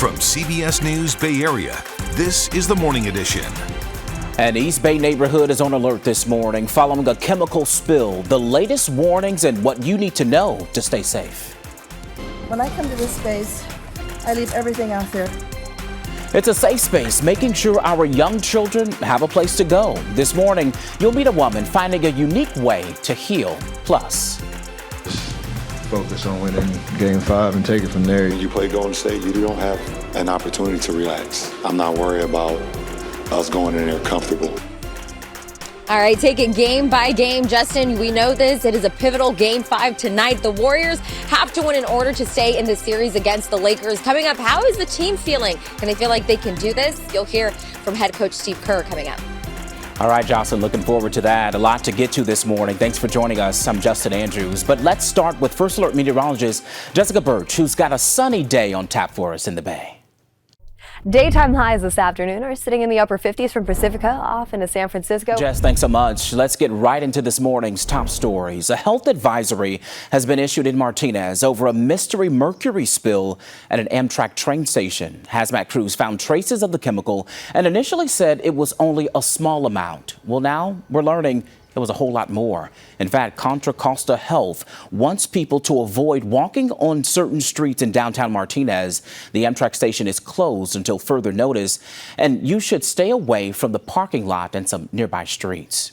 From CBS News Bay Area, this is the Morning Edition. An East Bay neighborhood is on alert this morning following a chemical spill. The latest warnings and what you need to know to stay safe. When I come to this space, I leave everything out there. It's a safe space, making sure our young children have a place to go. This morning, you'll meet a woman finding a unique way to heal. Plus, focus on winning Game 5 and take it from there. When you play Golden State, you don't have an opportunity to relax. I'm not worried about us going in there comfortable. All right, take it game by game. Justin, we know this. It is a pivotal Game 5 tonight. The Warriors have to win in order to stay in this series against the Lakers. Coming up, how is the team feeling? Can they feel like they can do this? You'll hear from head coach Steve Kerr coming up. All right, Jocelyn, looking forward to that. A lot to get to this morning. Thanks for joining us. I'm Justin Andrews. But let's start with First Alert meteorologist Jessica Birch, who's got a sunny day on tap for us in the Bay. Daytime highs this afternoon are sitting in the upper 50s from Pacifica off into San Francisco. Jess, thanks so much. Let's get right into this morning's top stories. A health advisory has been issued in Martinez over a mystery mercury spill at an Amtrak train station. Hazmat crews found traces of the chemical and initially said it was only a small amount. Well, now we're learning it was a whole lot more. In fact, Contra Costa Health wants people to avoid walking on certain streets in downtown Martinez. The Amtrak station is closed until further notice, and you should stay away from the parking lot and some nearby streets.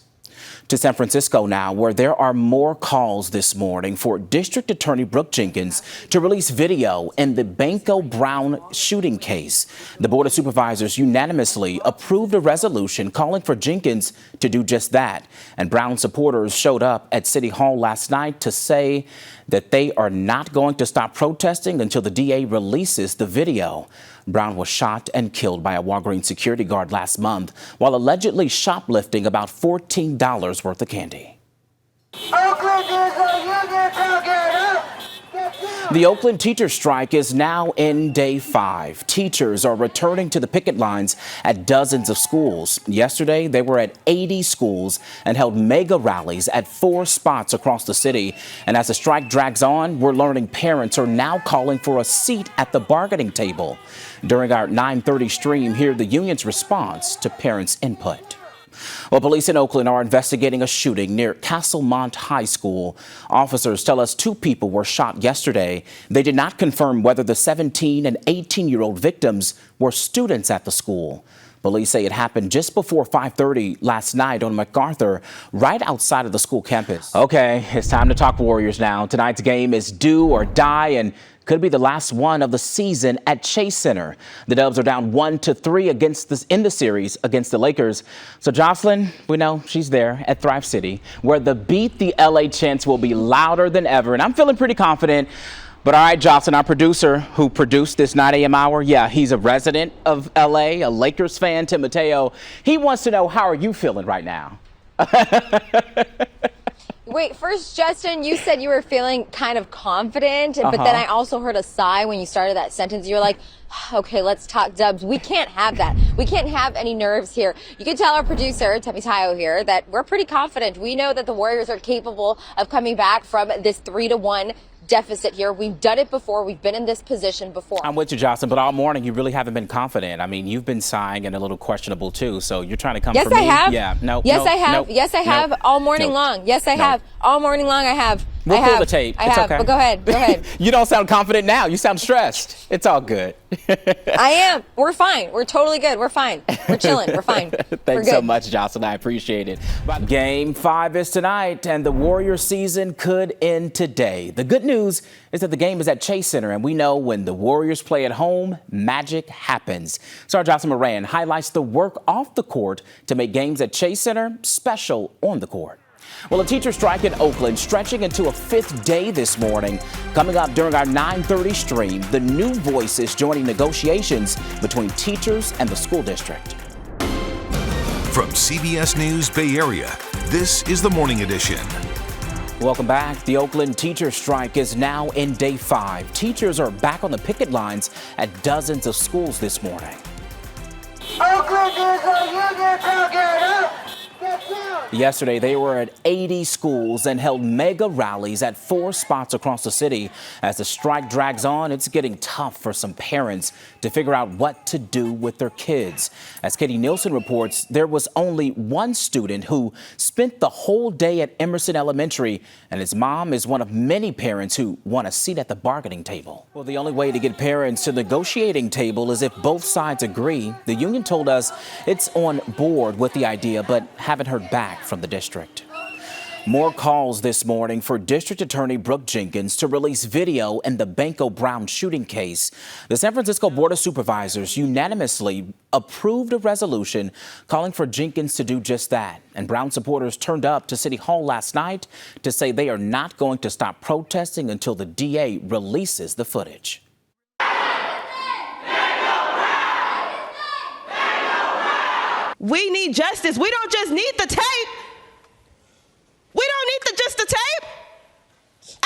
To San Francisco now, where there are more calls this morning for District Attorney Brooke Jenkins to release video in the Banco Brown shooting case. The Board of Supervisors unanimously approved a resolution calling for Jenkins to do just that. And Brown supporters showed up at City Hall last night to say that they are not going to stop protesting until the DA releases the video. Brown was shot and killed by a Walgreens security guard last month while allegedly shoplifting about $14 worth of candy. The Oakland teacher strike is now in day 5. Teachers are returning to the picket lines at dozens of schools. Yesterday, they were at 80 schools and held mega rallies at 4 spots across the city. And as the strike drags on, we're learning parents are now calling for a seat at the bargaining table. During our 9:30 stream, hear the union's response to parents' input. Well, police in Oakland are investigating a shooting near Castlemont High School. Officers tell us 2 people were shot yesterday. They did not confirm whether the 17 and 18-year-old victims were students at the school. Police say it happened just before 5:30 last night on MacArthur, right outside of the school campus. Okay, it's time to talk Warriors now. Tonight's game is do or die and could be the last one of the season at Chase Center. The Dubs are down 1-3 in the series against the Lakers. So Jocelyn, we know she's there at Thrive City, where the Beat the LA chants will be louder than ever. And I'm feeling pretty confident. But all right, Jocelyn, our producer who produced this 9 a.m. hour, yeah, he's a resident of LA, a Lakers fan, Tim Mateo. He wants to know, how are you feeling right now? Wait, first, Justin, you said you were feeling kind of confident, but then I also heard a sigh when you started that sentence. You were like, okay, let's talk Dubs. We can't have that. We can't have any nerves here. You can tell our producer, Tim Mateo here, that we're pretty confident. We know that the Warriors are capable of coming back from this 3-1 deficit here. We've done it before. We've been in this position before. I'm with you, Jocelyn, but all morning you really haven't been confident. I mean, you've been sighing and a little questionable too. So you're trying to come for me. Yes, I have. Yeah, no. Yes, no, I have. No, yes, I have. No, all morning no, long. Yes, I no. have. All morning long, I have. We'll I pull have. the tape. I it's have. okay. But go ahead. Go ahead. You don't sound confident now. You sound stressed. It's all good. I am. We're fine. We're totally good. We're fine. We're chilling. We're fine. Thanks so much, Jocelyn. I appreciate it. But Game 5 is tonight, and the Warriors season could end today. The good news is that the game is at Chase Center, and we know when the Warriors play at home, magic happens. So our Jocelyn Moran highlights the work off the court to make games at Chase Center special on the court. Well, a teacher strike in Oakland stretching into a 5th day this morning. Coming up during our 9:30 stream, the new voices joining negotiations between teachers and the school district. From CBS News Bay Area, this is the Morning Edition. Welcome back. The Oakland teacher strike is now in day 5. Teachers are back on the picket lines at dozens of schools this morning. Oakland is a union, now get up! Get down! Yesterday, they were at 80 schools and held mega rallies at 4 spots across the city. As the strike drags on, it's getting tough for some parents to figure out what to do with their kids. As Katie Nielsen reports, there was only one student who spent the whole day at Emerson Elementary, and his mom is one of many parents who want a seat at the bargaining table. Well, the only way to get parents to the negotiating table is if both sides agree. The union told us it's on board with the idea, but haven't heard back from the district. More calls this morning for District Attorney Brooke Jenkins to release video in the Banko Brown shooting case. The San Francisco Board of Supervisors unanimously approved a resolution calling for Jenkins to do just that. And Brown supporters turned up to City Hall last night to say they are not going to stop protesting until the DA releases the footage. We need justice. We don't just need the tape. We don't need just the tape.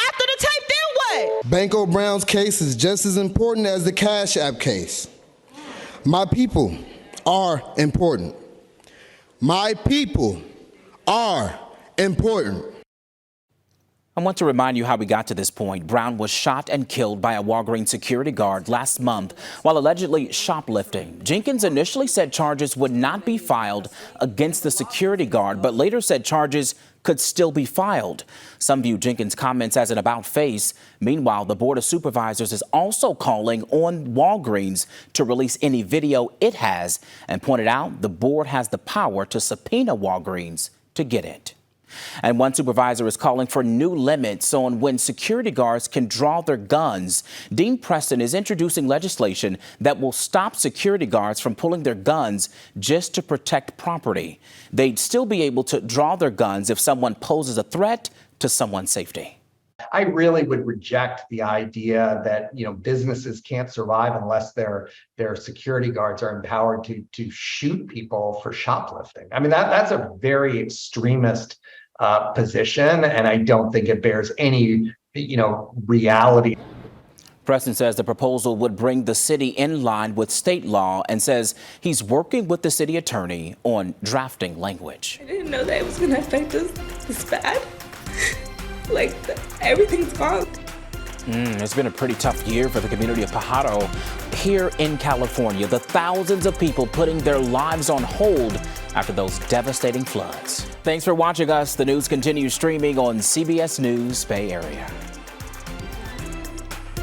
After the tape, then what? Banko Brown's case is just as important as the Cash App case. My people are important. My people are important. I want to remind you how we got to this point. Brown was shot and killed by a Walgreens security guard last month while allegedly shoplifting. Jenkins initially said charges would not be filed against the security guard, but later said charges could still be filed. Some view Jenkins' comments as an about-face. Meanwhile, the Board of Supervisors is also calling on Walgreens to release any video it has and pointed out the board has the power to subpoena Walgreens to get it. And one supervisor is calling for new limits on when security guards can draw their guns. Dean Preston is introducing legislation that will stop security guards from pulling their guns just to protect property. They'd still be able to draw their guns if someone poses a threat to someone's safety. I really would reject the idea that, businesses can't survive unless their security guards are empowered to shoot people for shoplifting. I mean, that's a very extremist position, and I don't think it bears any, reality. Preston says the proposal would bring the city in line with state law and says he's working with the city attorney on drafting language. I didn't know that it was going to affect us this bad. Everything's gone. It's been a pretty tough year for the community of Pajaro here in California. The thousands of people putting their lives on hold after those devastating floods. Thanks for watching us. The news continues streaming on CBS News Bay Area.